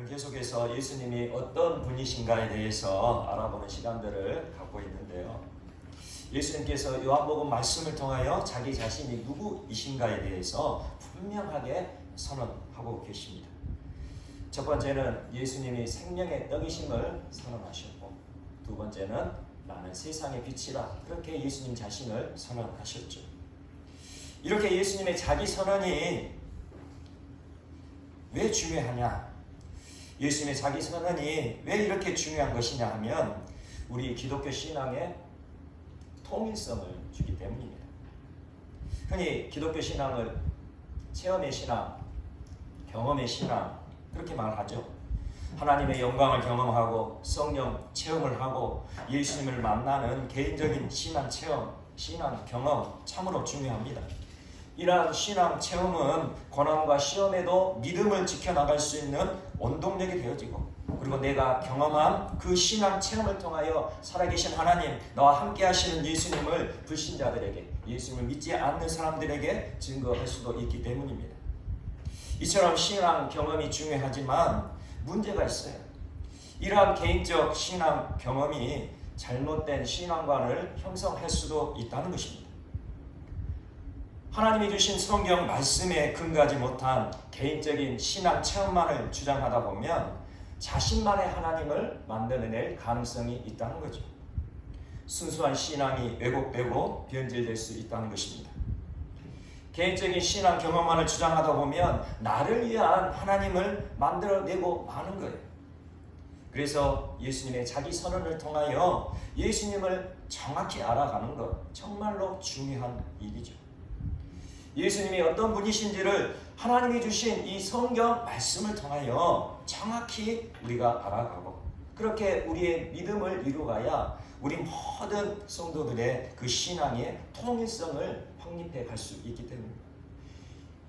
오늘 계속해서 예수님이 어떤 분이신가에 대해서 알아보는 시간들을 갖고 있는데요. 예수님께서 요한복음 말씀을 통하여 자기 자신이 누구이신가에 대해서 분명하게 선언하고 계십니다. 첫 번째는 예수님이 생명의 떡이심을 선언하셨고, 두 번째는 나는 세상의 빛이라, 그렇게 예수님 자신을 선언하셨죠. 이렇게 예수님의 자기 선언이 왜 중요하냐? 예수님의 자기 선언이 왜 이렇게 중요한 것이냐 하면 우리 기독교 신앙의 통일성을 주기 때문입니다. 흔히 기독교 신앙을 체험의 신앙, 경험의 신앙 그렇게 말하죠. 하나님의 영광을 경험하고 성령 체험을 하고 예수님을 만나는 개인적인 신앙 체험, 신앙 경험 참으로 중요합니다. 이러한 신앙 체험은 고난과 시험에도 믿음을 지켜나갈 수 있는 원동력이 되어지고, 그리고 내가 경험한 그 신앙 체험을 통하여 살아계신 하나님, 나와 함께 하시는 예수님을 불신자들에게, 예수님을 믿지 않는 사람들에게 증거할 수도 있기 때문입니다. 이처럼 신앙 경험이 중요하지만 문제가 있어요. 이러한 개인적 신앙 경험이 잘못된 신앙관을 형성할 수도 있다는 것입니다. 하나님이 주신 성경 말씀에 근거하지 못한 개인적인 신앙 체험만을 주장하다 보면 자신만의 하나님을 만들어낼 가능성이 있다는 거죠. 순수한 신앙이 왜곡되고 변질될 수 있다는 것입니다. 개인적인 신앙 경험만을 주장하다 보면 나를 위한 하나님을 만들어내고 마는 거예요. 그래서 예수님의 자기 선언을 통하여 예수님을 정확히 알아가는 것 정말로 중요한 일이죠. 예수님이 어떤 분이신지를 하나님이 주신 이 성경 말씀을 통하여 정확히 우리가 알아가고, 그렇게 우리의 믿음을 이루어가야 우리 모든 성도들의 그 신앙의 통일성을 확립해 갈 수 있기 때문입니다.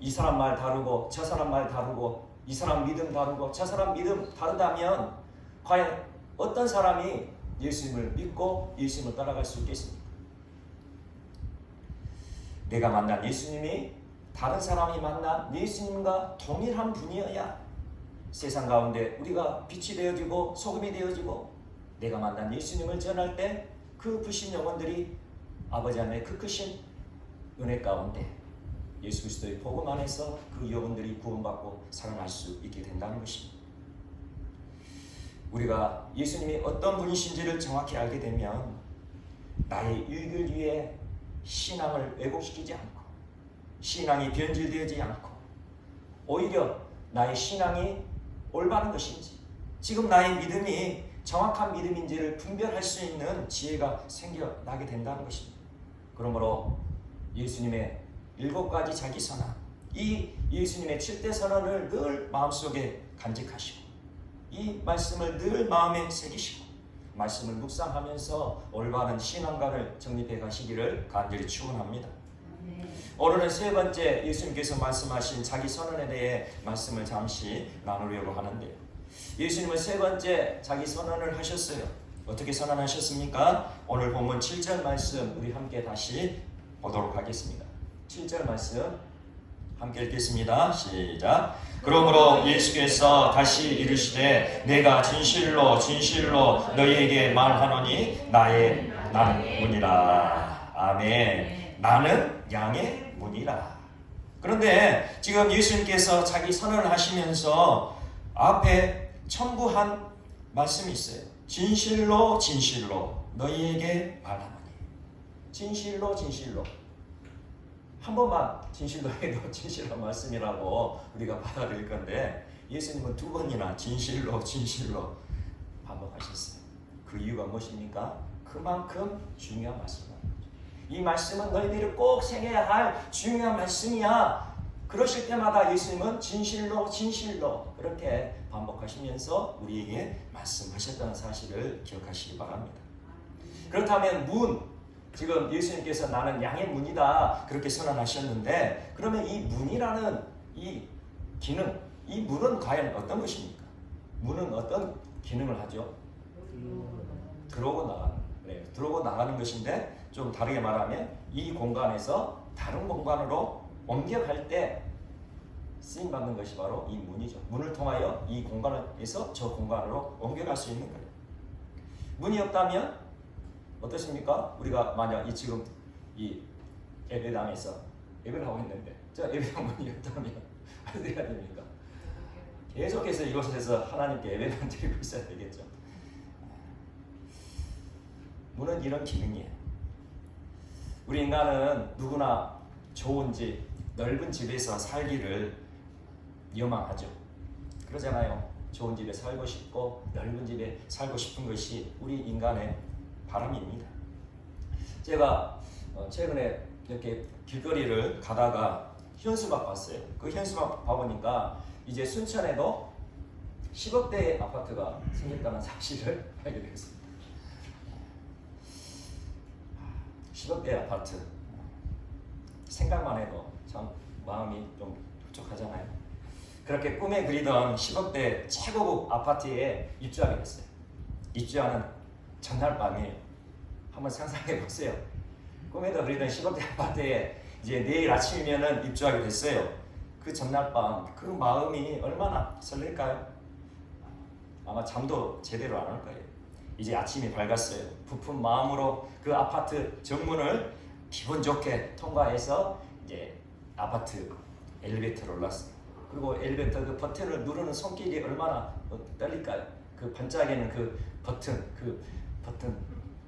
이 사람 말 다르고 저 사람 말 다르고 이 사람 믿음 다르고 저 사람 믿음 다르다면 과연 어떤 사람이 예수님을 믿고 예수님을 따라갈 수 있겠습니까? 내가 만난 예수님이 다른 사람이 만난 예수님과 동일한 분이어야 세상 가운데 우리가 빛이 되어지고 소금이 되어지고, 내가 만난 예수님을 전할 때 그 부신 영혼들이 아버지 하나님의 그 크신 은혜 가운데 예수 그리스도의 복음 안에서 그 영혼들이 구원받고 살아날 수 있게 된다는 것입니다. 우리가 예수님이 어떤 분이신지를 정확히 알게 되면 나의 유익을 위해 신앙을 왜곡시키지 않고, 신앙이 변질되지 않고, 오히려 나의 신앙이 올바른 것인지, 지금 나의 믿음이 정확한 믿음인지를 분별할 수 있는 지혜가 생겨나게 된다는 것입니다. 그러므로 예수님의 7가지 자기 선언, 이 예수님의 7대 선언을 늘 마음속에 간직하시고, 이 말씀을 늘 마음에 새기시고, 말씀을 묵상하면서 올바른 신앙관을 정립해 가시기를 간절히 축원합니다. 오늘은 세 번째 예수님께서 말씀하신 자기 선언에 대해 말씀을 잠시 나누려고 하는데요. 예수님은 세 번째 자기 선언을 하셨어요. 어떻게 선언하셨습니까? 오늘 본문 7절 말씀 우리 함께 다시 보도록 하겠습니다. 7절 말씀 함께 읽겠습니다. 시작. 그러므로 예수께서 다시 이르시되 내가 진실로 진실로 너희에게 말하노니 나는 문이라. 아멘. 나는 양의 문이라. 그런데 지금 예수님께서 자기 선언을 하시면서 앞에 첨부한 말씀이 있어요. 진실로 진실로 너희에게 말하노니. 진실로 진실로. 한 번만 진실로 해도 진실한 말씀이라고 우리가 받아들일 건데, 예수님은 2번이나 진실로 진실로 반복하셨어요. 그 이유가 무엇입니까? 그만큼 중요한 말씀입니다. 이 말씀은 너희들이 꼭 생겨야 할 중요한 말씀이야. 그러실 때마다 예수님은 진실로 진실로 그렇게 반복하시면서 우리에게 말씀하셨다는 사실을 기억하시기 바랍니다. 그렇다면 지금 예수님께서 나는 양의 문이다 그렇게 선언하셨는데, 그러면 이 문이라는 이 기능, 이 문은 과연 어떤 것입니까? 문은 어떤 기능을 하죠? 들어오고 나가는 것인데, 좀 다르게 말하면 이 공간에서 다른 공간으로 옮겨갈 때 쓰임 받는 것이 바로 이 문이죠. 문을 통하여 이 공간에서 저 공간으로 옮겨갈 수 있는 거예요. 문이 없다면 어떻습니까? 우리가 만약 지금 이 예배당에서 예배를 하고 있는데 저 예배당 문이 없다면 어떻게 해야 됩니까? 계속해서 이곳에서 하나님께 예배만 드리고 있어야 되겠죠. 문은 이런 기능이에요. 우리 인간은 누구나 좋은 집, 넓은 집에서 살기를 열망하죠. 그러잖아요. 좋은 집에 살고 싶고 넓은 집에 살고 싶은 것이 우리 인간의 바람입니다. 제가 최근에 이렇게 길거리를 가다가 현수막 봤어요. 그 현수막 봐보니까 이제 순천에도 10억대의 아파트가 생겼다는 사실을 알게 되었습니다. 10억대 아파트 생각만 해도 참 마음이 좀 촉촉하잖아요. 그렇게 꿈에 그리던 10억대 최고급 아파트에 입주하게 됐어요. 입주하는 전날 밤이에요. 한번 상상해 보세요. 꿈에도 그리던 10억대 아파트에 이제 내일 아침이면은 입주하게 됐어요. 그 전날 밤 그 마음이 얼마나 설렐까요? 아마 잠도 제대로 안 올 거예요. 이제 아침이 밝았어요. 부푼 마음으로 그 아파트 정문을 기분 좋게 통과해서 이제 아파트 엘리베이터로 올랐어요. 그리고 엘리베이터 그 버튼을 누르는 손길이 얼마나 떨릴까요? 그 반짝이는 그 버튼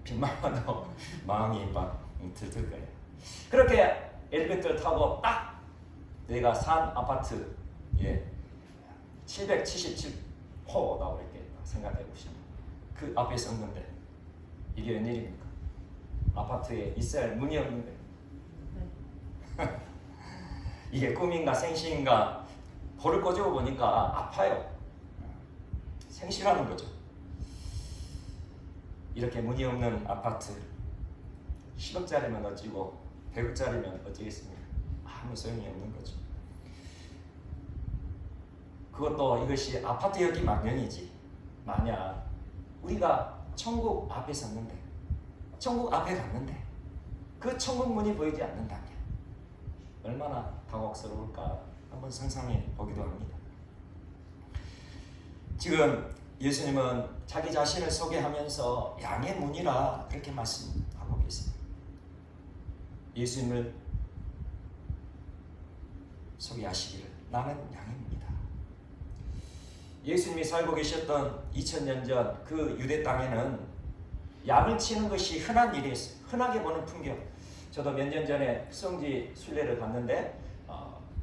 빛만 봐도 마음이 막 들뜰 거예요. 그렇게 엘리베이터를 타고 딱 내가 산 아파트 777호 나오게 생각해 보시면 그 앞에 섰는데 이게 웬일입니까? 아파트에 있어야 할 문이 없는데 이게 꿈인가 생시인가 볼을 꺼져 보니까 아파요. 생시라는 거죠. 이렇게 문이 없는 아파트 10억짜리면 어찌고 100억짜리면 어찌겠습니까? 아무 소용이 없는 거죠. 그것도 이것이 아파트였기 마련이지. 만약 우리가 천국 앞에 섰는데 천국 앞에 갔는데 그 천국 문이 보이지 않는다면 얼마나 당혹스러울까 한번 상상해 보기도 합니다. 지금 예수님은 자기 자신을 소개하면서 양의 문이라 그렇게 말씀하고 계십니다. 예수님을 소개하시기를 나는 양의 문이다. 예수님이 살고 계셨던 2000년 전 그 유대 땅에는 양을 치는 것이 흔한 일이었어요. 흔하게 보는 풍경. 저도 몇 년 전에 수성지 순례를 갔는데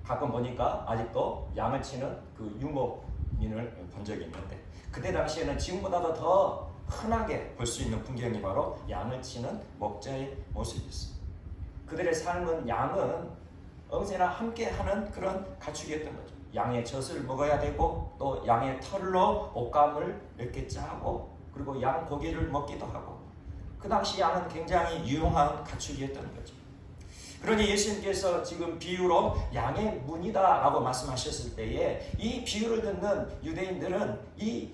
가끔 보니까 아직도 양을 치는 그 유목민을 본 적이 있는데 그때 당시에는 지금보다도 더 흔하게 볼 수 있는 풍경이 바로 양을 치는 목자의 모습이었어요. 그들의 삶은 양은 언제나 함께하는 그런 가축이었던 거죠. 양의 젖을 먹어야 되고 또 양의 털로 옷감을 몇 개 짜고 그리고 양 고기를 먹기도 하고 그 당시 양은 굉장히 유용한 가축이었던 거죠. 그러니 예수님께서 지금 비유로 양의 문이다 라고 말씀하셨을 때에 이 비유를 듣는 유대인들은 이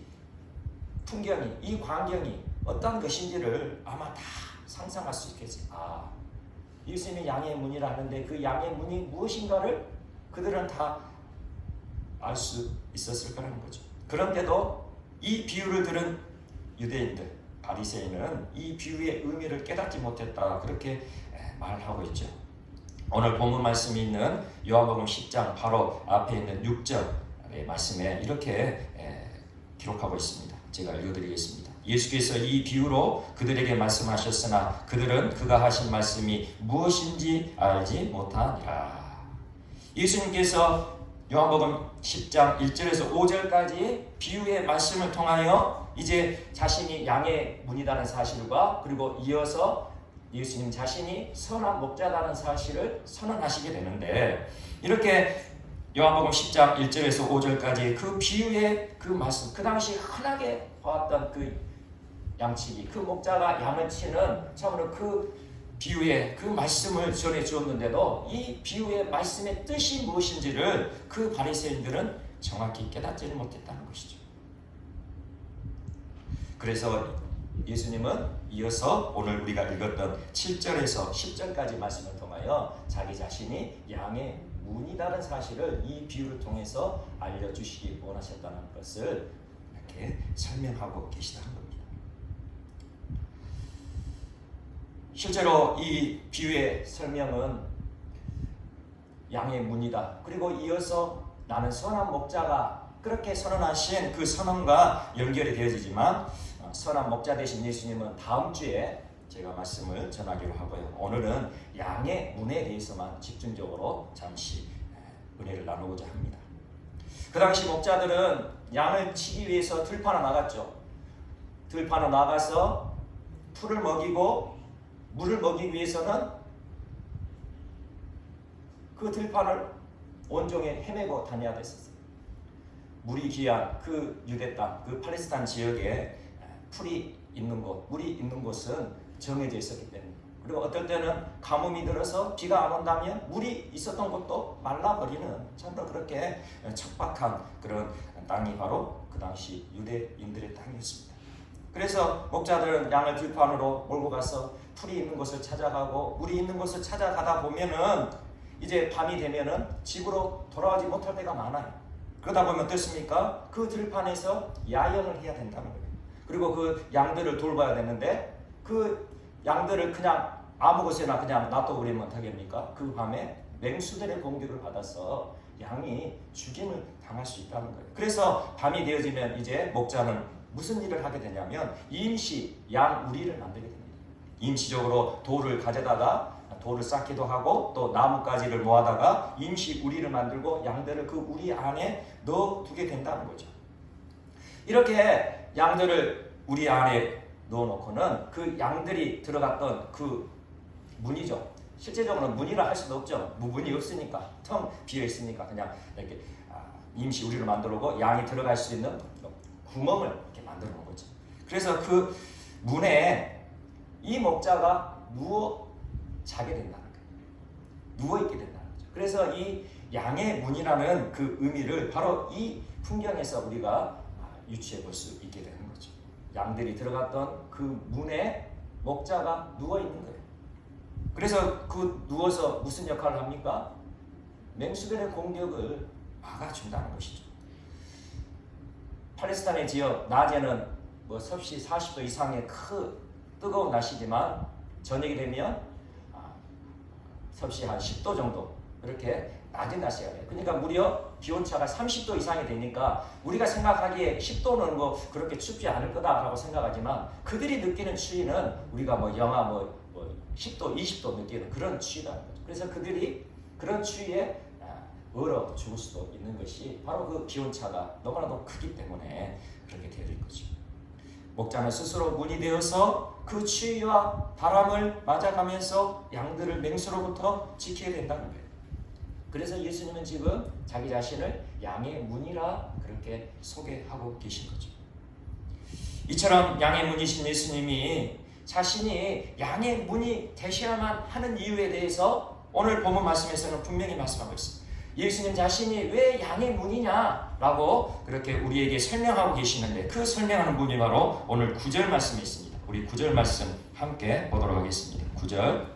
풍경이 이 광경이 어떤 것인지를 아마 다 상상할 수 있겠어요. 예수님이 양의 문이라 하는데 그 양의 문이 무엇인가를 그들은 다 알 수 있었을 거라는 거죠. 그런데도 이 비유를 들은 유대인들, 바리새인은 이 비유의 의미를 깨닫지 못했다 그렇게 말하고 있죠. 오늘 본문 말씀이 있는 요한복음 10장 바로 앞에 있는 6절의 말씀에 이렇게 기록하고 있습니다. 제가 읽어드리겠습니다. 예수께서 이 비유로 그들에게 말씀하셨으나 그들은 그가 하신 말씀이 무엇인지 알지 못하니라. 예수님께서 요한복음 10장 1절에서 5절까지 비유의 말씀을 통하여 이제 자신이 양의 문이라는 사실과 그리고 이어서 예수님 자신이 선한 목자라는 사실을 선언하시게 되는데 이렇게 요한복음 10장 1절에서 5절까지 그 비유의 그 말씀, 그 당시 흔하게 봐왔던 그 양치기, 그 목자가 양을 치는 참으로 그 비유의 그 말씀을 전해 주었는데도 이 비유의 말씀의 뜻이 무엇인지를 그 바리새인들은 정확히 깨닫지를 못했다는 것이죠. 그래서 예수님은 이어서 오늘 우리가 읽었던 7절에서 10절까지 말씀을 통하여 자기 자신이 양의 문이다는 사실을 이 비유를 통해서 알려주시기 원하셨다는 것을 이렇게 설명하고 계시다는 겁니다. 실제로 이 비유의 설명은 양의 문이다. 그리고 이어서 나는 선한 목자가 그렇게 선언하신 그 선언과 연결이 되어지지만 선한 목자 되신 예수님은 다음 주에 제가 말씀을 전하기로 하고요. 오늘은 양의 문에 대해서만 집중적으로 잠시 은혜를 나누고자 합니다. 그 당시 목자들은 양을 치기 위해서 들판에 나갔죠. 들판에 나가서 풀을 먹이고 물을 먹이기 위해서는 그 들판을 온종일 헤매고 다녀야 됐었어요. 물이 귀한 그 유대 땅, 그 팔레스타인 지역에 풀이 있는 곳, 물이 있는 곳은 정해져 있었기 때문에, 그리고 어떨 때는 가뭄이 들어서 비가 안 온다면 물이 있었던 곳도 말라버리는 전부 그렇게 척박한 그런 땅이 바로 그 당시 유대인들의 땅이었습니다. 그래서 목자들은 양을 들판으로 몰고 가서 풀이 있는 곳을 찾아가고 물이 있는 곳을 찾아가다 보면은 이제 밤이 되면은 집으로 돌아오지 못할 때가 많아요. 그러다 보면 어떻습니까? 그 들판에서 야영을 해야 된다는 거예요. 그리고 그 양들을 돌봐야 되는데 그 양들을 그냥 아무 곳에나 그냥 놔둬버리면 어떡합니까? 그 밤에 맹수들의 공격을 받아서 양이 죽임을 당할 수 있다는 거예요. 그래서 밤이 되어지면 이제 목자는 무슨 일을 하게 되냐면 임시 양 우리를 만들게 됩니다. 임시적으로 돌을 가져다가 돌을 쌓기도 하고 또 나뭇가지를 모아다가 임시 우리를 만들고 양들을 그 우리 안에 넣어두게 된다는 거죠. 이렇게 양들을 우리 안에 넣어놓고는 그 양들이 들어갔던 그 문이죠. 실제적으로는 문이라 할 수도 없죠. 문이 없으니까, 텅 비어 있으니까 그냥 이렇게 임시 우리를 만들고 양이 들어갈 수 있는 구멍을 이렇게 만들어 놓은 거죠. 그래서 그 문에 이 목자가 누워 자게 된다는 거예요. 누워 있게 된다는 거죠. 그래서 이 양의 문이라는 그 의미를 바로 이 풍경에서 우리가 유추해 볼 수 있게 되는 거죠. 양들이 들어갔던 그 문에 목자가 누워 있는 거예요. 그래서 그 누워서 무슨 역할을 합니까? 맹수들의 공격을 막아준다는 것이죠. 팔레스타인의 지역 낮에는 뭐 섭씨 40도 이상의 뜨거운 날씨지만 저녁이 되면 섭씨 한 10도 정도 이렇게 낮은 날씨가 돼요. 그러니까 무려 기온차가 30도 이상이 되니까 우리가 생각하기에 10도는 뭐 그렇게 춥지 않을 거다라고 생각하지만 그들이 느끼는 추위는 우리가 뭐 영하 10도, 20도 느끼는 그런 추위라는 거죠. 그래서 그들이 그런 추위에 얼어 죽을 수도 있는 것이 바로 그 기온차가 너무나도 크기 때문에 그렇게 되는 거죠. 목자는 스스로 문이 되어서 그 추위와 바람을 맞아가면서 양들을 맹수로부터 지켜야 된다는 거예요. 그래서 예수님은 지금 자기 자신을 양의 문이라 그렇게 소개하고 계신 거죠. 이처럼 양의 문이신 예수님이 자신이 양의 문이 되셔야만 하는 이유에 대해서 오늘 본문 말씀에서는 분명히 말씀하고 있습니다. 예수님 자신이 왜 양의 문이냐라고 그렇게 우리에게 설명하고 계시는데 그 설명하는 부분이 바로 오늘 9절 말씀에 있습니다. 우리 9절 말씀 함께 보도록 하겠습니다. 9절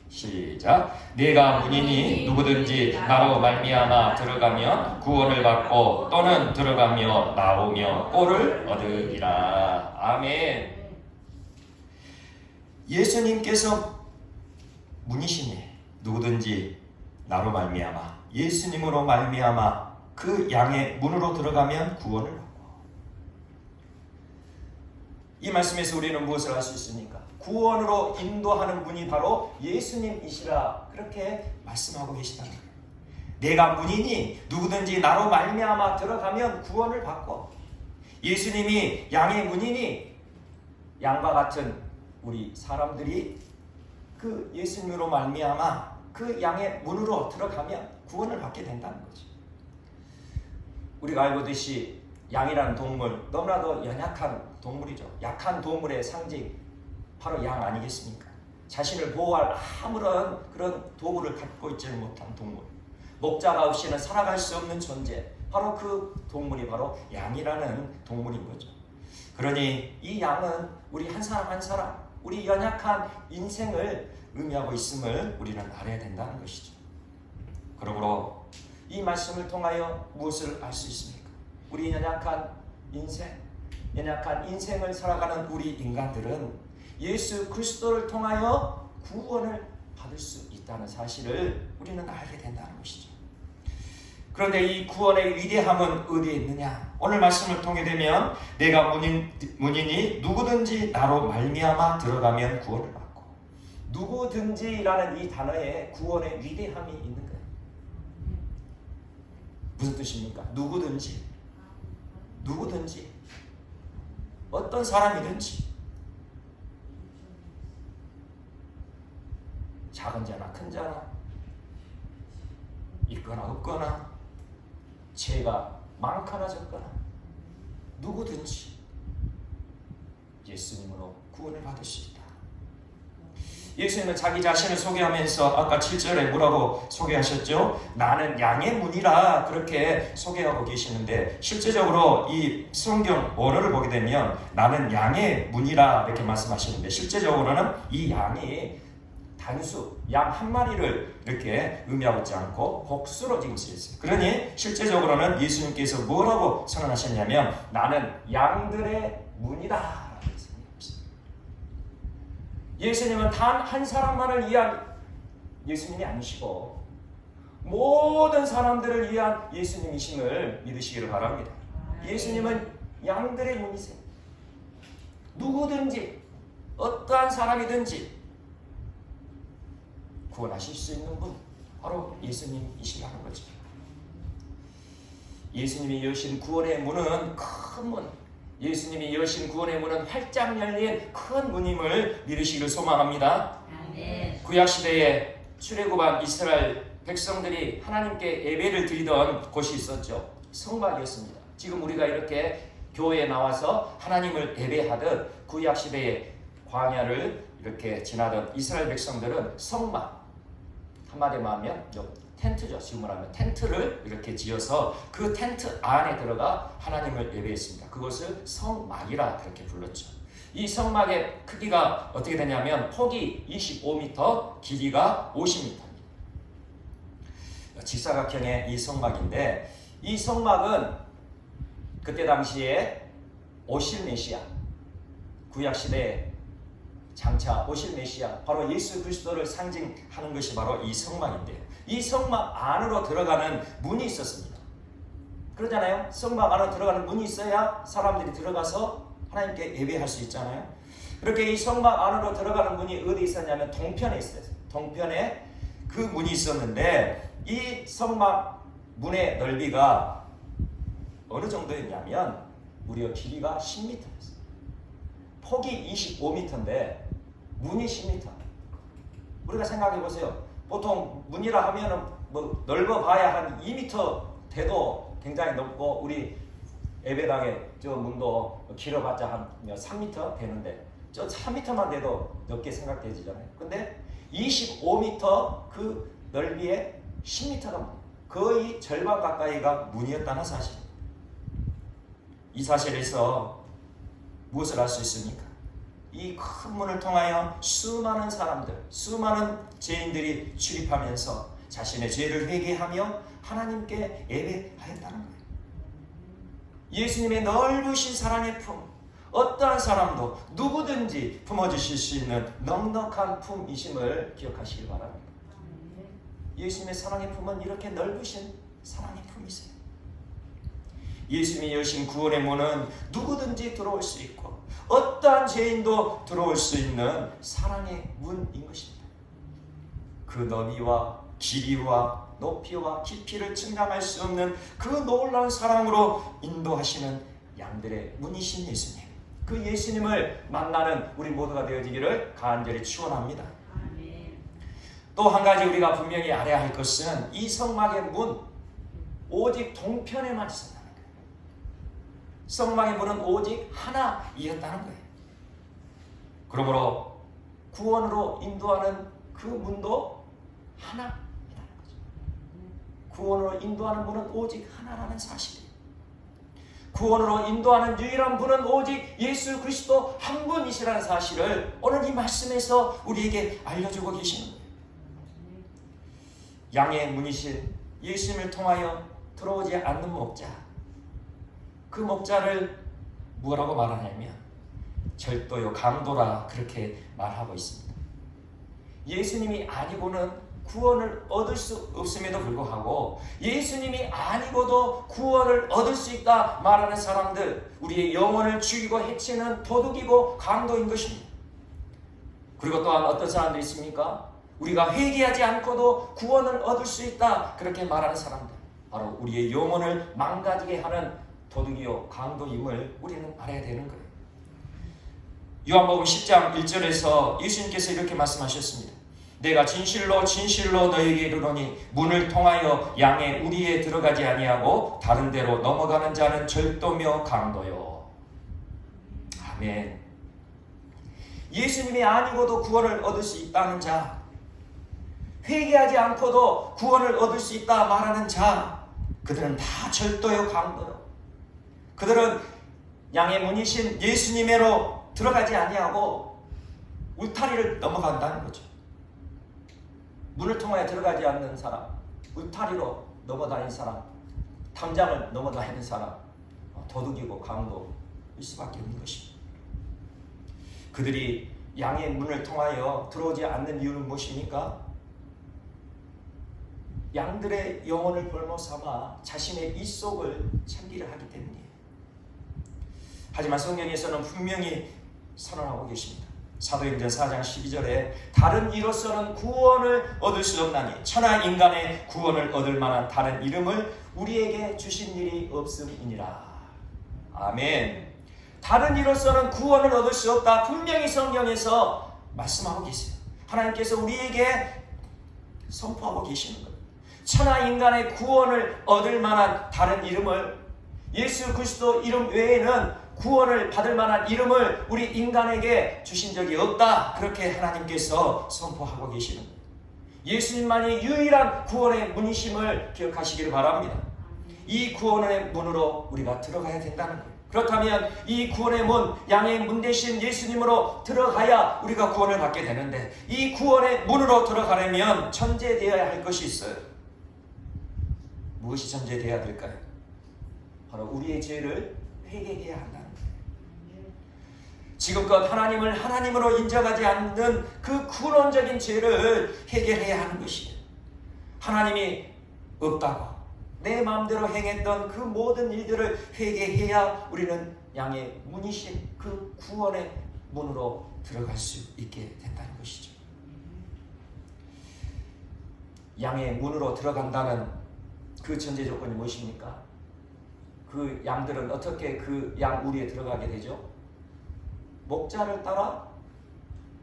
시작. 내가 문이니 누구든지 나로 말미암아 들어가면 구원을 받고 또는 들어가며 나오며 꼴을 얻으리라. 아멘. 예수님께서 문이시니 누구든지 나로 말미암아 예수님으로 말미암아 그 양의 문으로 들어가면 구원을 받고. 이 말씀에서 우리는 무엇을 할 수 있습니까? 구원으로 인도하는 분이 바로 예수님이시라 그렇게 말씀하고 계시다는 거예요. 내가 문이니 누구든지 나로 말미암아 들어가면 구원을 받고, 예수님이 양의 문이니 양과 같은 우리 사람들이 그 예수님으로 말미암아 그 양의 문으로 들어가면 구원을 받게 된다는 거죠. 우리가 알고 있듯이 양이라는 동물 너무나도 연약한 동물이죠. 약한 동물의 상징 바로 양 아니겠습니까? 자신을 보호할 아무런 그런 도구를 갖고 있지 못한 동물, 목자가 없이는 살아갈 수 없는 존재, 바로 그 동물이 바로 양이라는 동물인 거죠. 그러니 이 양은 우리 한 사람 한 사람, 우리 연약한 인생을 의미하고 있음을 우리는 알아야 된다는 것이죠. 그러므로 이 말씀을 통하여 무엇을 알 수 있습니까? 우리 연약한 인생을 살아가는 우리 인간들은 예수 그리스도를 통하여 구원을 받을 수 있다는 사실을 우리는 알게 된다는 것이죠. 그런데 이 구원의 위대함은 어디에 있느냐? 오늘 말씀을 통해 되면 내가 문인이 누구든지 나로 말미암아 들어가면 구원을 받고, 누구든지라는 이 단어에 구원의 위대함이 있는 거예요. 무슨 뜻입니까? 누구든지 어떤 사람이든지, 작은 자나 큰 자나, 있거나 없거나, 죄가 많거나 적거나, 누구든지 예수님으로 구원을 받을 수 있다. 예수님은 자기 자신을 소개하면서 아까 7절에 뭐라고 소개하셨죠? 나는 양의 문이라 그렇게 소개하고 계시는데, 실제적으로 이 성경 원어를 보게 되면 나는 양의 문이라 이렇게 말씀하시는데, 실제적으로는 이 양이 단수, 양 한 마리를 이렇게 의미하고 있지 않고 복수로 지금 쓰였어요. 그러니 실제적으로는 예수님께서 뭐라고 선언하셨냐면 나는 양들의 문이다. 예수님은 단 한 사람만을 위한 예수님이 아니시고 모든 사람들을 위한 예수님이심을 믿으시기를 바랍니다. 예수님은 양들의 문이세요. 누구든지 어떠한 사람이든지 구원하실 수 있는 분, 바로 예수님이시라는 거죠. 예수님이 여신 구원의 문은 큰 문, 예수님이 여신 구원의 문은 활짝 열린 큰 문임을 믿으시기를 소망합니다. 아멘. 구약시대에 출애굽한 이스라엘 백성들이 하나님께 예배를 드리던 곳이 있었죠. 성막이었습니다. 지금 우리가 이렇게 교회에 나와서 하나님을 예배하듯 구약시대의 광야를 이렇게 지나던 이스라엘 백성들은 성막, 한마디로 하면 텐트죠. 지금으로 하면 텐트를 이렇게 지어서 그 텐트 안에 들어가 하나님을 예배했습니다. 그것을 성막이라 그렇게 불렀죠. 이 성막의 크기가 어떻게 되냐면 폭이 25m, 길이가 50m입니다. 직사각형의 이 성막인데, 이 성막은 그때 당시에 오실 메시아, 구약시대에 장차 오실 메시아, 바로 예수 그리스도를 상징하는 것이 바로 이 성막인데요. 이 성막 안으로 들어가는 문이 있었습니다. 그러잖아요. 성막 안으로 들어가는 문이 있어야 사람들이 들어가서 하나님께 예배할 수 있잖아요. 그렇게 이 성막 안으로 들어가는 문이 어디 있었냐면 동편에 있어요. 동편에 그 문이 있었는데, 이 성막 문의 넓이가 어느 정도였냐면 무려 길이가 10m였어요. 폭이 25m인데 문이 10m. 우리가 생각해 보세요. 보통 문이라 하면은 뭐 넓어봐야 한 2m 돼도 굉장히 넓고, 우리 예배당에 저 문도 길어봤자 한 3m 되는데 저 3m만 돼도 넓게 생각되잖아요. 근데 25m 그 넓이에 10m가 거의 절반 가까이가 문이었다는 사실입니다. 이 사실에서 무엇을 알 수 있습니까? 이 큰 문을 통하여 수많은 사람들, 수많은 죄인들이 출입하면서 자신의 죄를 회개하며 하나님께 예배하였다는 거예요. 예수님의 넓으신 사랑의 품, 어떠한 사람도 누구든지 품어주실 수 있는 넉넉한 품이심을 기억하시길 바랍니다. 예수님의 사랑의 품은 이렇게 넓으신 사랑의 품이세요. 예수님이 여신 구원의 문은 누구든지 들어올 수 있고 어떠한 죄인도 들어올 수 있는 사랑의 문인 것입니다. 그 너비와 길이와 높이와 깊이를 측량할 수 없는 그 놀라운 사랑으로 인도하시는 양들의 문이신 예수님, 그 예수님을 만나는 우리 모두가 되어지기를 간절히 축원합니다. 또 한 가지 우리가 분명히 알아야 할 것은 이 성막의 문, 오직 동편에만 있었다는 거예요. 성막의 문은 오직 하나이었다는 거예요. 그러므로 구원으로 인도하는 그 문도 하나이라는 거죠. 구원으로 인도하는 문은 오직 하나라는 사실이에요. 구원으로 인도하는 유일한 분은 오직 예수 그리스도 한 분이시라는 사실을 오늘 이 말씀에서 우리에게 알려주고 계시는 거예요. 양의 문이신 예수님을 통하여 들어오지 않는 목자, 그 목자를 뭐라고 말하냐면 절도요 강도라 그렇게 말하고 있습니다. 예수님이 아니고는 구원을 얻을 수 없음에도 불구하고 예수님이 아니고도 구원을 얻을 수 있다 말하는 사람들, 우리의 영혼을 죽이고 해치는 도둑이고 강도인 것입니다. 그리고 또한 어떤 사람들이 있습니까? 우리가 회개하지 않고도 구원을 얻을 수 있다 그렇게 말하는 사람들, 바로 우리의 영혼을 망가지게 하는 도둑이요 강도임을 우리는 알아야 되는 거예요. 요한복음 10장 1절에서 예수님께서 이렇게 말씀하셨습니다. 내가 진실로 진실로 너희에게 이르노니 문을 통하여 양의 우리에 들어가지 아니하고 다른 데로 넘어가는 자는 절도며 강도요. 아멘. 예수님이 아니고도 구원을 얻을 수 있다는 자, 회개하지 않고도 구원을 얻을 수 있다 말하는 자, 그들은 다 절도요 강도요. 그들은 양의 문이신 예수님으로 들어가지 아니하고 울타리를 넘어간다는 거죠. 문을 통하여 들어가지 않는 사람, 울타리로 넘어다니는 사람, 담장을 넘어다니는 사람, 도둑이고 강도일 수밖에 없는 것입니다. 그들이 양의 문을 통하여 들어오지 않는 이유는 무엇입니까? 양들의 영혼을 볼모삼아 자신의 입속을 참기를 하기 때문이에요. 하지만 성경에서는 분명히 선언하고 계십니다. 사도행전 4장 12절에 다른 이로서는 구원을 얻을 수 없나니 천하 인간의 구원을 얻을 만한 다른 이름을 우리에게 주신 일이 없음이니라. 아멘. 다른 이로서는 구원을 얻을 수 없다 분명히 성경에서 말씀하고 계세요. 하나님께서 우리에게 선포하고 계시는 거예요. 천하 인간의 구원을 얻을 만한 다른 이름을, 예수 그리스도 이름 외에는 구원을 받을 만한 이름을 우리 인간에게 주신 적이 없다. 그렇게 하나님께서 선포하고 계시는 거예요. 예수님만이 유일한 구원의 문이심을 기억하시기를 바랍니다. 이 구원의 문으로 우리가 들어가야 된다는 거예요. 그렇다면 이 구원의 문, 양의 문 대신 예수님으로 들어가야 우리가 구원을 받게 되는데, 이 구원의 문으로 들어가려면 전제되어야 할 것이 있어요. 무엇이 전제되어야 될까요? 바로 우리의 죄를 회개해야 한다는 거예요. 지금껏 하나님을 하나님으로 인정하지 않는 그 근원적인 죄를 해결해야 하는 것이에요. 하나님이 없다고 내 마음대로 행했던 그 모든 일들을 회개해야 우리는 양의 문이신 그 구원의 문으로 들어갈 수 있게 된다는 것이죠. 양의 문으로 들어간다는 그 전제 조건이 무엇입니까? 그 양들은 어떻게 그 양 우리에 들어가게 되죠? 목자를 따라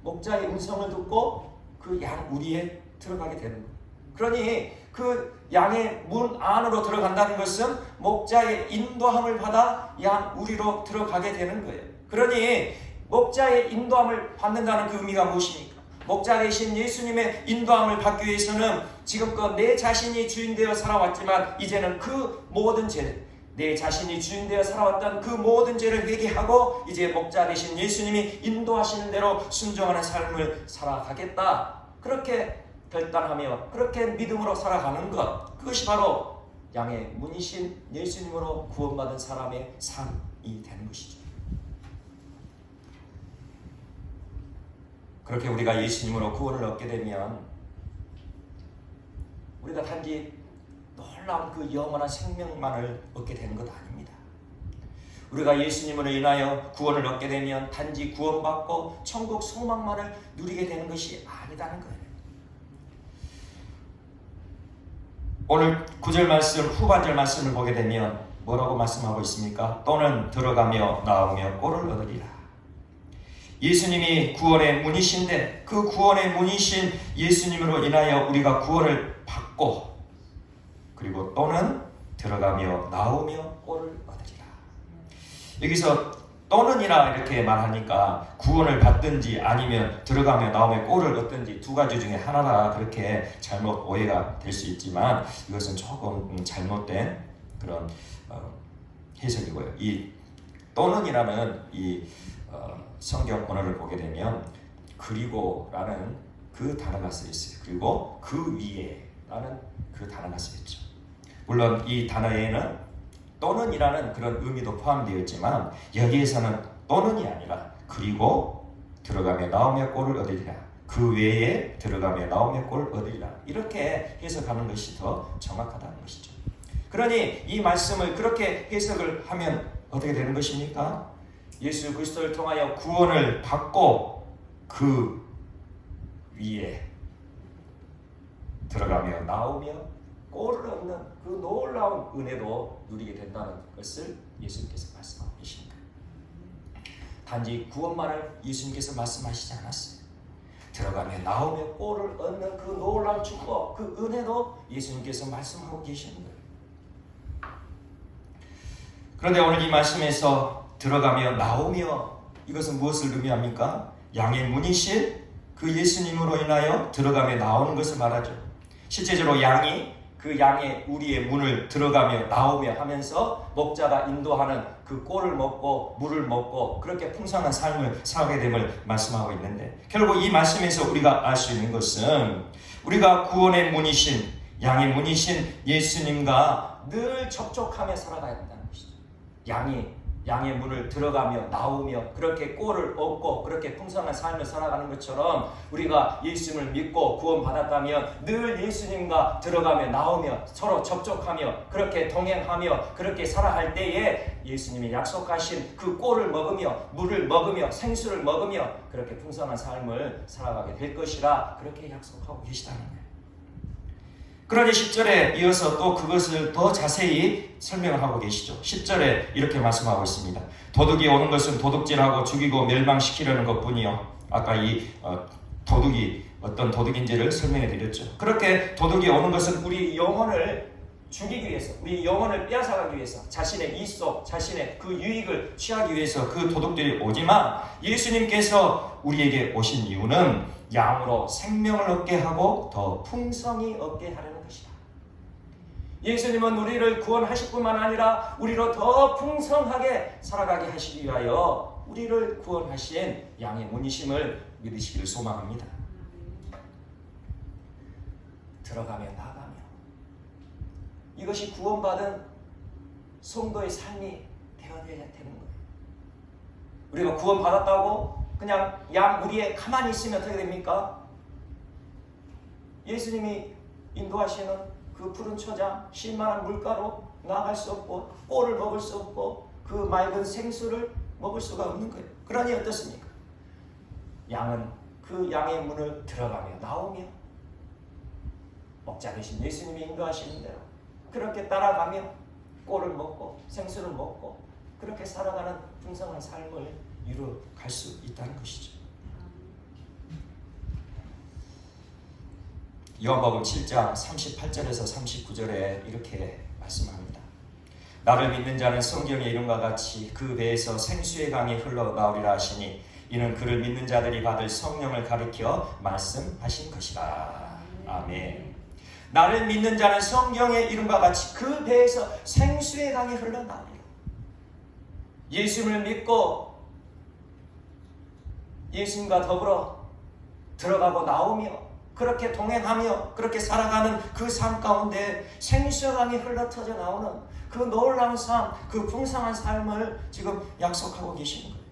목자의 음성을 듣고 그 양 우리에 들어가게 되는 거예요. 그러니 그 양의 문 안으로 들어간다는 것은 목자의 인도함을 받아 양 우리로 들어가게 되는 거예요. 그러니 목자의 인도함을 받는다는 그 의미가 무엇입니까? 목자 대신 예수님의 인도함을 받기 위해서는 지금껏 내 자신이 주인되어 살아왔지만 이제는 그 모든 죄, 내 자신이 주인되어 살아왔던 그 모든 죄를 회개하고 이제 목자 되신 예수님이 인도하시는 대로 순종하는 삶을 살아가겠다. 그렇게 결단하며 그렇게 믿음으로 살아가는 것, 그것이 바로 양의 문이신 예수님으로 구원받은 사람의 삶이 되는 것이죠. 그렇게 우리가 예수님으로 구원을 얻게 되면 우리가 단지 놀라운 그 영원한 생명만을 얻게 되는 것 아닙니다. 우리가 예수님으로 인하여 구원을 얻게 되면 단지 구원받고 천국 소망만을 누리게 되는 것이 아니다는 거예요. 오늘 9절 말씀, 후반절 말씀을 보게 되면 뭐라고 말씀하고 있습니까? 또는 들어가며 나오며 꼴을 얻으리라. 예수님이 구원의 문이신데 그 구원의 문이신 예수님으로 인하여 우리가 구원을 받고 그리고 또는 들어가며 나오며 꼴을 얻으리라. 여기서 또는이라 이렇게 말하니까 구원을 받든지 아니면 들어가며 나오며 꼴을 얻든지 두 가지 중에 하나라 그렇게 잘못 오해가 될 수 있지만 이것은 조금 잘못된 그런 해석이고요. 이 또는이라는 이 성경 언어를 보게 되면 그리고라는 그 단어가 쓰여 있어요. 그리고 그 위에 라는 그 단어가 쓰였죠. 물론 이 단어에는 또는이라는 그런 의미도 포함되어 있지만 여기에서는 또는이 아니라 그리고 들어가며 나오며 꼴을 얻으리라, 그 외에 들어가며 나오며 꼴을 얻으리라, 이렇게 해석하는 것이 더 정확하다는 것이죠. 그러니 이 말씀을 그렇게 해석을 하면 어떻게 되는 것입니까? 예수 그리스도를 통하여 구원을 받고 그 위에 들어가며 나오며 꼴을 얻는 그 놀라운 은혜도 누리게 된다는 것을 예수님께서 말씀하고 계십니다. 단지 구원만을 예수님께서 말씀하시지 않았어요. 들어가며 나오며 꼴을 얻는 그 놀라운 축복, 그 은혜도 예수님께서 말씀하고 계시는 거예요. 그런데 오늘 이 말씀에서 들어가며 나오며, 이것은 무엇을 의미합니까? 양의 문이신 그 예수님으로 인하여 들어가며 나오는 것을 말하죠. 실제적으로 양이 그 양의 우리의 문을 들어가며 나오며 하면서 목자가 인도하는 그 꼴을 먹고 물을 먹고 그렇게 풍성한 삶을 살게 됨을 말씀하고 있는데, 결국 이 말씀에서 우리가 알 수 있는 것은 우리가 구원의 문이신 양의 문이신 예수님과 늘 접촉하며 살아가야 된다는 것이죠. 양의 문을 들어가며 나오며 그렇게 꼴을 얻고 그렇게 풍성한 삶을 살아가는 것처럼 우리가 예수님을 믿고 구원받았다면 늘 예수님과 들어가며 나오며 서로 접촉하며 그렇게 동행하며 그렇게 살아갈 때에 예수님이 약속하신 그 꼴을 먹으며 물을 먹으며 생수를 먹으며 그렇게 풍성한 삶을 살아가게 될 것이라 그렇게 약속하고 계시다는 거예요. 그러니 10절에 이어서 또 그것을 더 자세히 설명을 하고 계시죠. 10절에 이렇게 말씀하고 있습니다. 도둑이 오는 것은 도둑질하고 죽이고 멸망시키려는 것뿐이요. 아까 이 도둑이 어떤 도둑인지를 설명해 드렸죠. 그렇게 도둑이 오는 것은 우리 영혼을 죽이기 위해서, 우리 영혼을 빼앗아가기 위해서, 자신의 이속, 자신의 그 유익을 취하기 위해서 그 도둑들이 오지만 예수님께서 우리에게 오신 이유는 양으로 생명을 얻게 하고 더 풍성히 얻게 하려는 것이다. 예수님은 우리를 구원하실 뿐만 아니라 우리로 더 풍성하게 살아가게 하시기 위하여 우리를 구원하신 양의 문이심을 믿으시기를 소망합니다. 들어가며 나가며, 이것이 구원받은 성도의 삶이 되어야 되는 거예요. 우리가 구원받았다고 그냥 양 무리에 가만히 있으면 어떻게 됩니까? 예수님이 인도하시는 그 푸른 초장, 쉴만한 물가로 나아갈 수 없고 꼴을 먹을 수 없고 그 맑은 생수를 먹을 수가 없는 거예요. 그러니 어떻습니까? 양은 그 양의 문을 들어가며 나오며 목자 되신 예수님이 인도하시는 대로 그렇게 따라가며 꼴을 먹고 생수를 먹고 그렇게 살아가는 풍성한 삶을 이루어갈 수 있다는 것이죠. 요한복음 7장 38절에서 39절에 이렇게 말씀합니다. 나를 믿는 자는 성경의 이름과 같이 그 배에서 생수의 강이 흘러나오리라 하시니 이는 그를 믿는 자들이 받을 성령을 가리켜 말씀하신 것이라. 아멘. 나를 믿는 자는 성경의 이름과 같이 그 배에서 생수의 강이 흘러나오리라. 예수님을 믿고 예수님과 더불어 들어가고 나오며 그렇게 동행하며 그렇게 살아가는 그 삶 가운데 생수의 강이 흘러터져 나오는 그 놀라운 삶, 그 풍성한 삶을 지금 약속하고 계시는 거예요.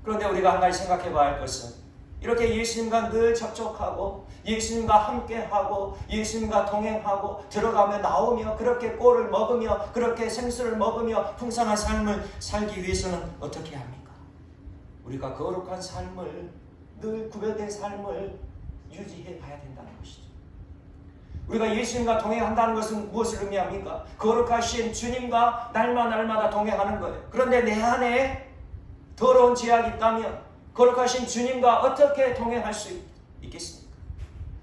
그런데 우리가 한 가지 생각해 봐야 할 것은 이렇게 예수님과 늘 접촉하고 예수님과 함께하고 예수님과 동행하고 들어가며 나오며 그렇게 꼴을 먹으며 그렇게 생수를 먹으며 풍성한 삶을 살기 위해서는 어떻게 합니까? 우리가 거룩한 삶을, 늘 구별된 삶을 유지해 가야 된다는 것이죠. 우리가 예수님과 동행한다는 것은 무엇을 의미합니까? 거룩하신 주님과 날마다 동행하는 거예요. 그런데 내 안에 더러운 죄악이 있다면 거룩하신 주님과 어떻게 동행할 수 있겠습니까?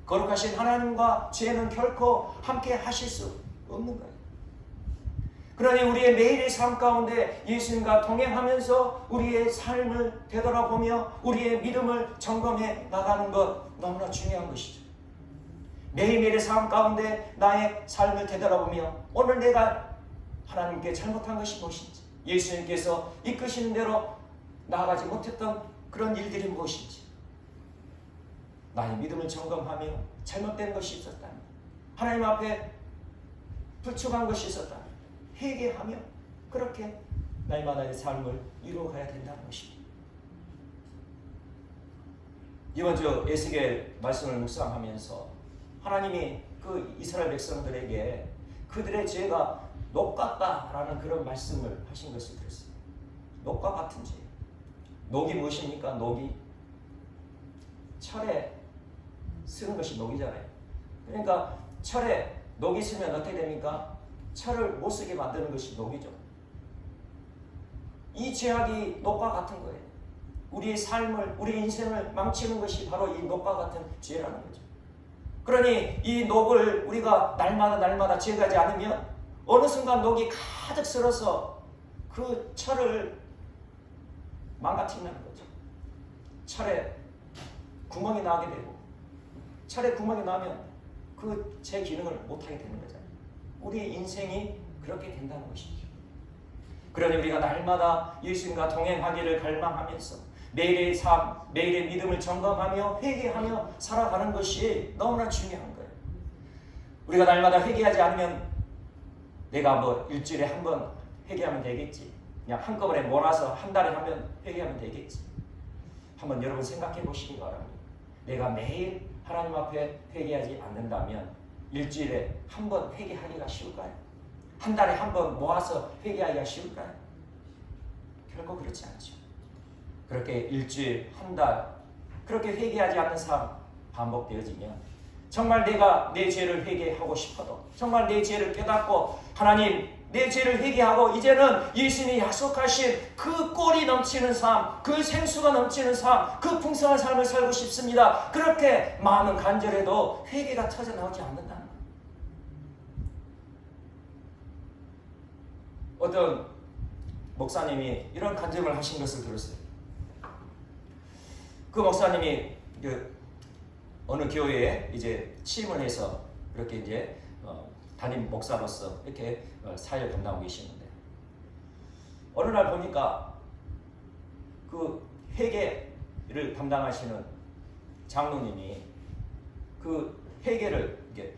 거룩하신 하나님과 죄는 결코 함께 하실 수 없는 거예요. 그러니 우리의 매일의 삶 가운데 예수님과 동행하면서 우리의 삶을 되돌아보며 우리의 믿음을 점검해 나가는 것 너무나 중요한 것이죠. 매일매일의 삶 가운데 나의 삶을 되돌아보며 오늘 내가 하나님께 잘못한 것이 무엇인지, 예수님께서 이끄시는 대로 나아가지 못했던 그런 일들이 무엇인지 나의 믿음을 점검하며 잘못된 것이 있었다면, 하나님 앞에 불충한 것이 있었다면 회개하며 그렇게 날마다의 삶을 이루어가야 된다는 것입니다. 이번 주 에스겔 말씀을 묵상하면서 하나님이 그 이스라엘 백성들에게 그들의 죄가 녹 같다라는 그런 말씀을 하신 것을 들었어요. 녹과 같은 죄. 녹이 무엇입니까? 녹이 철에 쓰는 것이 녹이잖아요. 그러니까 철에 녹이 쓰면 어떻게 됩니까? 철을 못 쓰게 만드는 것이 녹이죠. 이 죄악이 녹과 같은 거예요. 우리의 삶을, 우리 인생을 망치는 것이 바로 이 녹과 같은 죄라는 거죠. 그러니 이 녹을 우리가 날마다 제거하지 않으면 어느 순간 녹이 가득 쓸어서 그 철을 망가뜨리는 거죠. 철에 구멍이 나게 되고, 철에 구멍이 나면 그 제 기능을 못하게 되는 거잖아요. 우리의 인생이 그렇게 된다는 것이죠. 그러니 우리가 날마다 예수님과 동행하기를 갈망하면서 매일의 삶, 매일의 믿음을 점검하며 회개하며 살아가는 것이 너무나 중요한 거예요. 우리가 날마다 회개하지 않으면 내가 뭐 일주일에 한 번 회개하면 되겠지. 그냥 한꺼번에 몰아서 한 달에 한 번 회개하면 되겠지. 한번 여러분 생각해 보시기 바랍니다. 내가 매일 하나님 앞에 회개하지 않는다면 일주일에 한 번 회개하기가 쉬울까요? 한 달에 한 번 모아서 회개하기가 쉬울까요? 결코 그렇지 않죠. 그렇게 일주일, 한 달 그렇게 회개하지 않는 삶 반복되어지면 정말 내가 내 죄를 회개하고 싶어도, 정말 내 죄를 깨닫고 하나님 내 죄를 회개하고 이제는 예수님이 약속하신 그 꼴이 넘치는 삶, 그 생수가 넘치는 삶, 그 풍성한 삶을 살고 싶습니다. 그렇게 마음은 간절해도 회개가 터져나오지 않는다는 거예요. 어떤 목사님이 이런 간증을 하신 것을 들었어요. 그 목사님이 어느 교회에 이제 취임을 해서 이렇게 이제 담임 목사로서 이렇게 사역을 감당하고 계시는데, 어느 날 보니까 그 회계를 담당하시는 장로님이 그 회계를 이렇게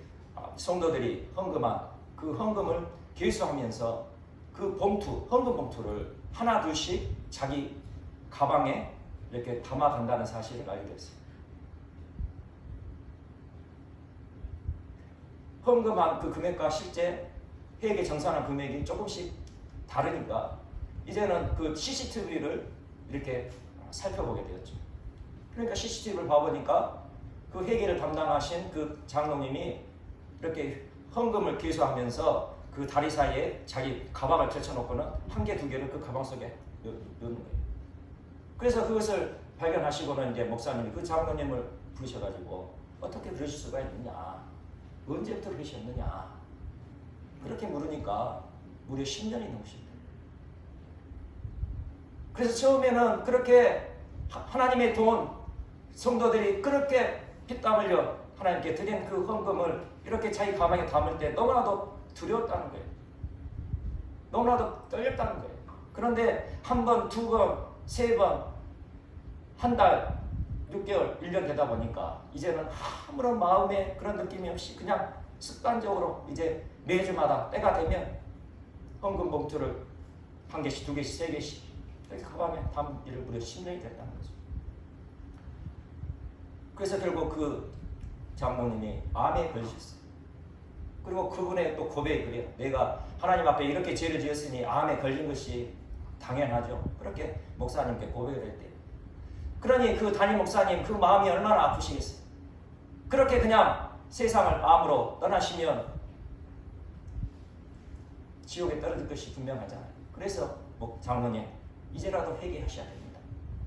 성도들이 헌금한 그 헌금을 계수하면서 그 봉투, 헌금 봉투를 하나 둘씩 자기 가방에 이렇게 담아간다는 사실을 알게 됐어요. 헌금한 그 금액과 실제 회계 정산한 금액이 조금씩 다르니까 이제는 그 CCTV를 이렇게 살펴보게 되었죠. 그러니까 CCTV를 봐보니까 그 회계를 담당하신 그 장로님이 이렇게 헌금을 계수하면서 그 다리 사이에 자기 가방을 펼쳐놓고는 한 개, 두 개를 그 가방 속에 넣는 거예요. 그래서 그것을 발견하시고는 이제 목사님이 그 장로님을 부르셔가지고 어떻게 그러실 수가 있느냐, 언제부터 그러셨느냐 그렇게 물으니까 무려 10년이 넘으셨대요. 그래서 처음에는 그렇게 하나님의 돈, 성도들이 그렇게 피땀 흘려 하나님께 드린 그 헌금을 이렇게 자기 가방에 담을 때 너무나도 두려웠다는 거예요. 너무나도 떨렸다는 거예요. 그런데 한 번, 두 번, 세 번, 한 달, 6개월, 1년 되다 보니까 이제는 아무런 마음에 그런 느낌이 없이 그냥 습관적으로 이제 매주마다 때가 되면 헌금 봉투를 한 개씩, 두 개씩, 세 개씩 이렇게 가방에 담기를 무려 10년이 됐다는 거죠. 그래서 결국 그 장모님이 암에 걸리셨어요. 그리고 그분의 또 고백이 그래요. 내가 하나님 앞에 이렇게 죄를 지었으니 암에 걸린 것이 당연하죠. 그렇게 목사님께 고백을 했대요. 그러니 그 담임 목사님 그 마음이 얼마나 아프시겠어요. 그렇게 그냥 세상을 암으로 떠나시면 지옥에 떨어질 것이 분명하잖아요. 그래서 장로님 이제라도 회개하셔야 됩니다.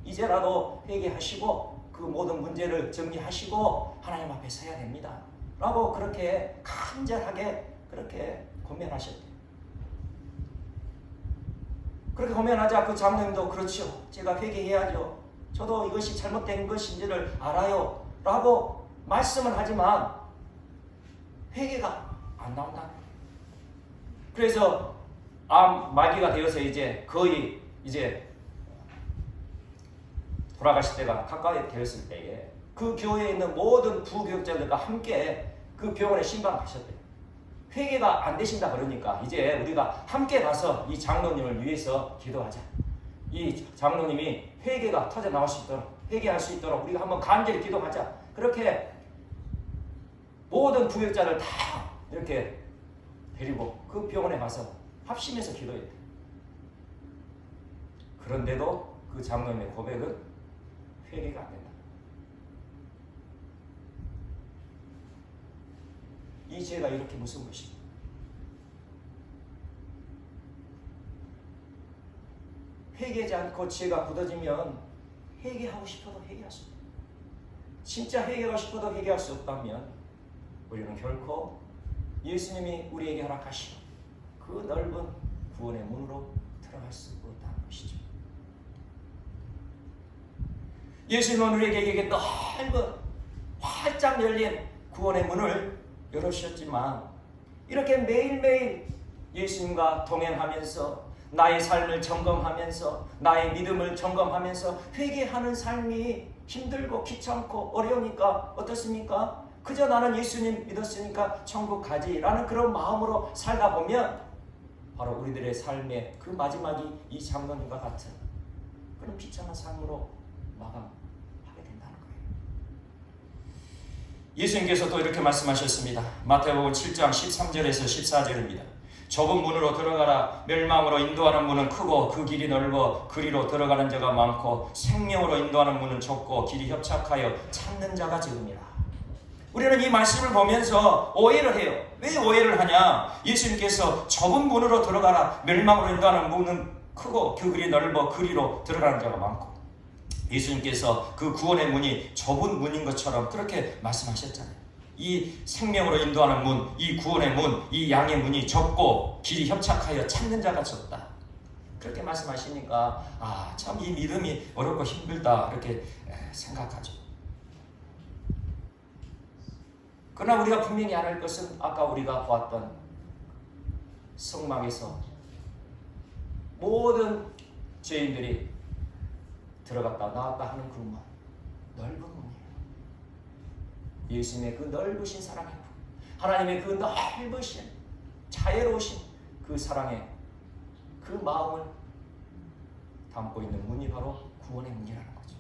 이제라도 회개하시고 그 모든 문제를 정리하시고 하나님 앞에 서야 됩니다. 라고 그렇게 간절하게 그렇게 권면하셨대요. 그렇게 권면하자 그 장로님도 그렇죠. 제가 회개해야죠. 저도 이것이 잘못된 것인지를 알아요. 라고 말씀을 하지만 회개가 안 나온다. 그래서 암 말기가 되어서 이제 거의 이제 돌아가실 때가 가까이 되었을 때에 그 교회에 있는 모든 부교육자들과 함께 그 병원에 신방 가셨대요. 회개가 안 되신다 그러니까 이제 우리가 함께 가서 이 장로님을 위해서 기도하자. 이 장로님이 회개가 터져 나올 수 있도록, 회개할 수 있도록 우리가 한번 간절히 기도하자. 그렇게 모든 부교육자를 다 이렇게 데리고 그 병원에 가서 합심해서 기도했대요. 그런데도 그 장로님의 고백은 회개가 안 된다. 이 죄가 이렇게 무서운 것입니다. 회개하지 않고 죄가 굳어지면 회개하고 싶어도 회개할 수 없다. 진짜 회개하고 싶어도 회개할 수 없다면 우리는 결코 예수님이 우리에게 허락하신 그 넓은 구원의 문으로 들어갈 수 없다는 것이죠. 예수님은 우리에게 넓은 활짝 열린 구원의 문을 열어주셨지만 이렇게 매일매일 예수님과 동행하면서 나의 삶을 점검하면서 나의 믿음을 점검하면서 회개하는 삶이 힘들고 귀찮고 어려우니까 어떻습니까? 그저 나는 예수님 믿었으니까 천국 가지라는 그런 마음으로 살다 보면 바로 우리들의 삶의 그 마지막이 이 장로님과 같은 그런 비참한 삶으로 마감하게 된다는 거예요. 예수님께서 또 이렇게 말씀하셨습니다. 마태복음 7장 13절에서 14절입니다. 좁은 문으로 들어가라. 멸망으로 인도하는 문은 크고 그 길이 넓어 그리로 들어가는 자가 많고 생명으로 인도하는 문은 좁고 길이 협착하여 찾는 자가 적으니라. 우리는 이 말씀을 보면서 오해를 해요. 왜 오해를 하냐? 예수님께서 좁은 문으로 들어가라. 멸망으로 인도하는 문은 크고 그 길이 넓어 그리로 들어가는 자가 많고, 예수님께서 그 구원의 문이 좁은 문인 것처럼 그렇게 말씀하셨잖아요. 이 생명으로 인도하는 문, 이 구원의 문, 이 양의 문이 좁고 길이 협착하여 찾는 자가 적다. 그렇게 말씀하시니까 참 이 믿음이 어렵고 힘들다 이렇게 생각하죠. 그러나 우리가 분명히 알을 것은 아까 우리가 보았던 성막에서 모든 죄인들이 들어갔다 나왔다 하는 그 문, 넓은 문이에요. 예수님의 그 넓으신 사랑의 문, 하나님의 그 넓으신 자애로우신 그 사랑의 그 마음을 담고 있는 문이 바로 구원의 문이라는 거죠.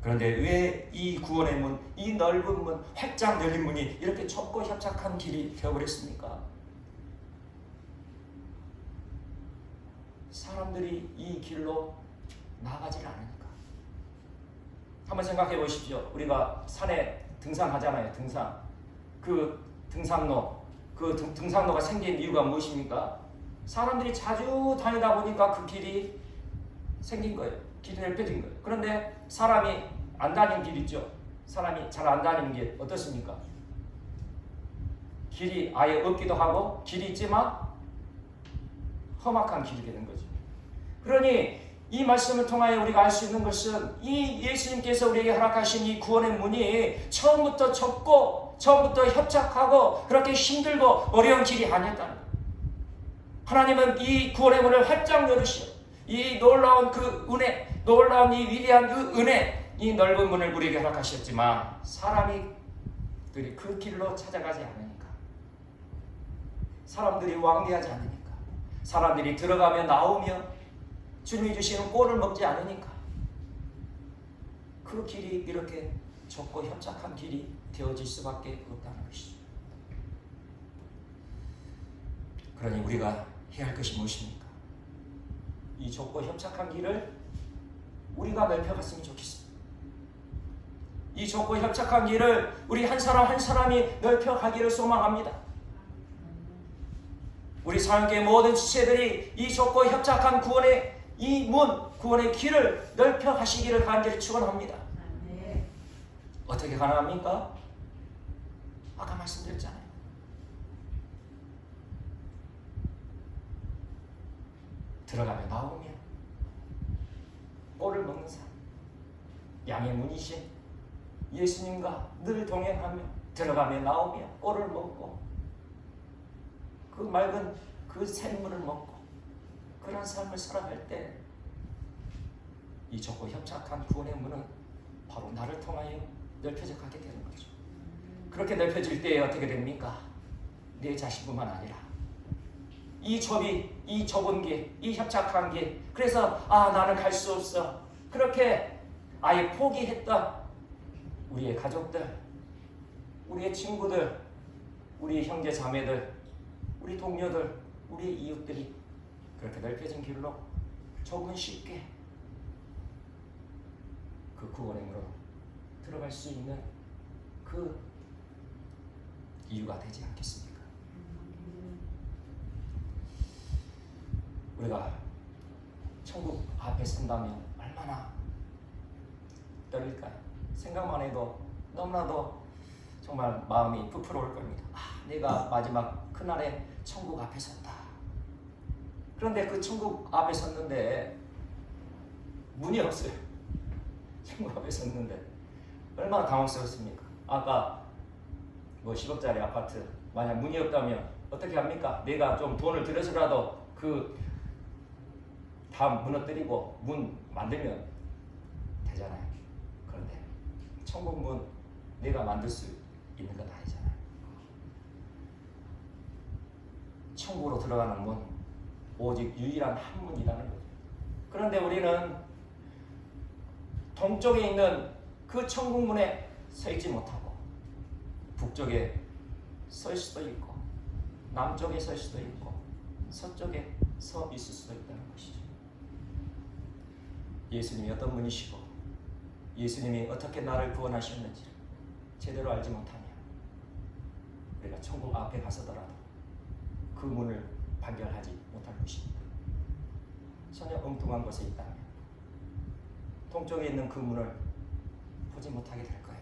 그런데 왜 이 구원의 문, 이 넓은 문, 활짝 열린 문이 이렇게 좁고 협착한 길이 되어버렸습니까? 사람들이 이 길로 나가질 않으니까. 한번 생각해 보십시오. 우리가 산에 등산하잖아요. 등산. 그 등산로, 등산로가 생긴 이유가 무엇입니까? 사람들이 자주 다니다 보니까 그 길이 생긴 거예요. 길이 넓혀진 거예요. 그런데 사람이 안 다니는 길 있죠. 사람이 잘 안 다니는 길 어떻습니까? 길이 아예 없기도 하고 길이 있지만 험악한 길이 되는 거죠. 그러니 이 말씀을 통하여 우리가 알 수 있는 것은 이 예수님께서 우리에게 허락하신 이 구원의 문이 처음부터 좁고 처음부터 협착하고 그렇게 힘들고 어려운 길이 아니었다는 거예요. 하나님은 이 구원의 문을 활짝 열으시오. 이 놀라운 그 은혜, 놀라운 이 위대한 그 은혜, 이 넓은 문을 우리에게 허락하셨지만 사람들이 그 길로 찾아가지 않으니까, 사람들이 왕래하지 않으니까, 사람들이 들어가며 나오며 주님이 주시는 꼴을 먹지 않으니까 그 길이 이렇게 좁고 협착한 길이 되어질 수밖에 없다는 것이죠. 그러니 우리가 해야 할 것이 무엇입니까? 이 좁고 협착한 길을 우리가 넓혀갔으면 좋겠습니다. 이 좁고 협착한 길을 우리 한 사람 한 사람이 넓혀가기를 소망합니다. 우리 사랑교회 모든 지체들이 이 좁고 협착한 구원의 이 문, 구원의 길을 넓혀가시기를 간절히 축원합니다. 어떻게 가능합니까? 아까 말씀드렸잖아요. 들어가며 나오며 꼴을 먹는 사람, 양의 문이신 예수님과 늘 동행하며 들어가며 나오며 꼴을 먹고 그 맑은 그 샘물을 먹고 그런 삶을 살아갈 때 이 좁고 협착한 구원의 문은 바로 나를 통하여 넓혀져 가게 되는 거죠. 그렇게 넓혀질 때에 어떻게 됩니까? 내 자신뿐만 아니라 이 좁이, 이 좁은 길, 이 협착한 길, 그래서 나는 갈 수 없어, 그렇게 아예 포기했던 우리의 가족들, 우리의 친구들, 우리 형제 자매들, 우리 동료들, 우리 이웃들이 그렇게 넓혀진 길로 조금은 쉽게 그 구원의 문으로 들어갈 수 있는 그 이유가 되지 않겠습니까? 우리가 천국 앞에 선다면 얼마나 떨릴까요? 생각만 해도 너무나도 정말 마음이 부풀어올 겁니다. 내가 마지막 그날에 천국 앞에 섰다. 그런데 그 천국 앞에 섰는데 문이 없어요. 천국 앞에 섰는데 얼마나 당황스럽습니까? 아까 10억짜리 아파트 만약 문이 없다면 어떻게 합니까? 내가 좀 돈을 들여서라도 다 무너뜨리고 문 만들면 되잖아요. 그런데 천국 문 내가 만들 수 있는 건 아니잖아요. 천국으로 들어가는 문 오직 유일한 한 문이라는 거죠. 그런데 우리는 동쪽에 있는 그 천국 문에 서 있지 못하고 북쪽에 설 수도 있고 남쪽에 설 수도 있고 서쪽에 서 있을 수도 있다는 것이죠. 예수님이 어떤 분이시고 예수님이 어떻게 나를 구원하셨는지 제대로 알지 못하면 우리가 천국 앞에 가서더라도 그 문을 발견하지 못할 것입니다. 전혀 엉뚱한 곳에 있다면 동쪽에 있는 그 문을 보지 못하게 될 거예요.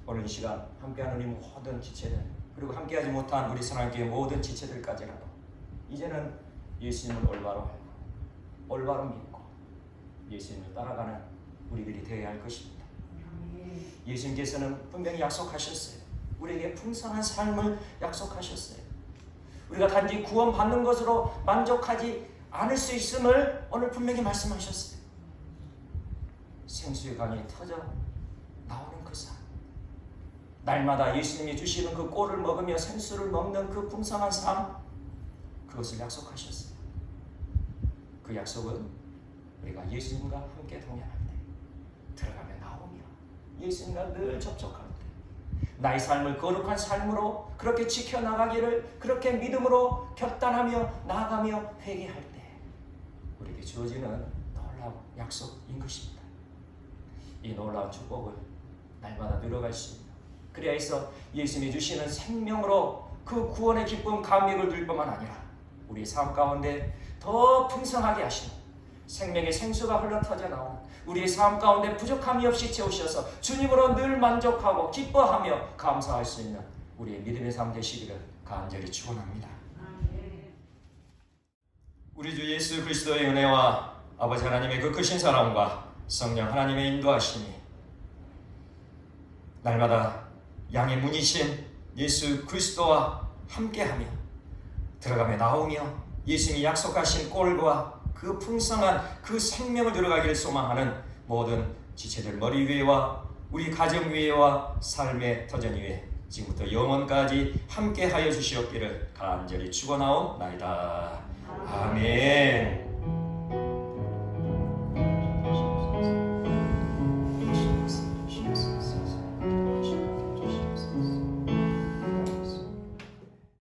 오늘 이 시간 함께하는 우리 모든 지체들, 그리고 함께하지 못한 우리 사랑교회 모든 지체들까지라도 이제는 예수님을 올바로 알고 올바로 믿고 예수님을 따라가는 우리들이 되어야 할 것입니다. 예수님께서는 분명히 약속하셨어요. 우리에게 풍성한 삶을 약속하셨어요. 우리가 단지 구원받는 것으로 만족하지 않을 수 있음을 오늘 분명히 말씀하셨어요. 생수의 강이 터져 나오는 그 삶, 날마다 예수님이 주시는 그 꼴을 먹으며 생수를 먹는 그 풍성한 삶, 그것을 약속하셨어요. 그 약속은 우리가 예수님과 함께 동행할 때, 들어가며 나오며 예수님과 늘 접촉할 때, 나의 삶을 거룩한 삶으로 그렇게 지켜나가기를 그렇게 믿음으로 결단하며 나아가며 회개할 때 우리에게 주어지는 놀라운 약속인 것입니다. 이 놀라운 축복을 날마다 누려갈 수 있는, 그래야 해서 예수님이 주시는 생명으로 그 구원의 기쁨 감격을 누릴 뿐만 아니라 우리 삶 가운데 더 풍성하게 하시는 생명의 생수가 흘러터져 나오는 우리의 삶 가운데 부족함이 없이 채우셔서 주님으로 늘 만족하고 기뻐하며 감사할 수 있는 우리의 믿음의 삶 되시기를 간절히 축원합니다. 우리 주 예수 그리스도의 은혜와 아버지 하나님의 그 크신 사랑과 성령 하나님의 인도하심이 날마다 양의 문이신 예수 그리스도와 함께하며 들어가며 나오며 예수님이 약속하신 꼴과 그 풍성한 그 생명을 들어가기를 소망하는 모든 지체들 머리 위에와 우리 가정 위에와 삶의 터전 위에 지금부터 영원까지 함께하여 주시옵기를 간절히 축원하옵나이다. 아멘.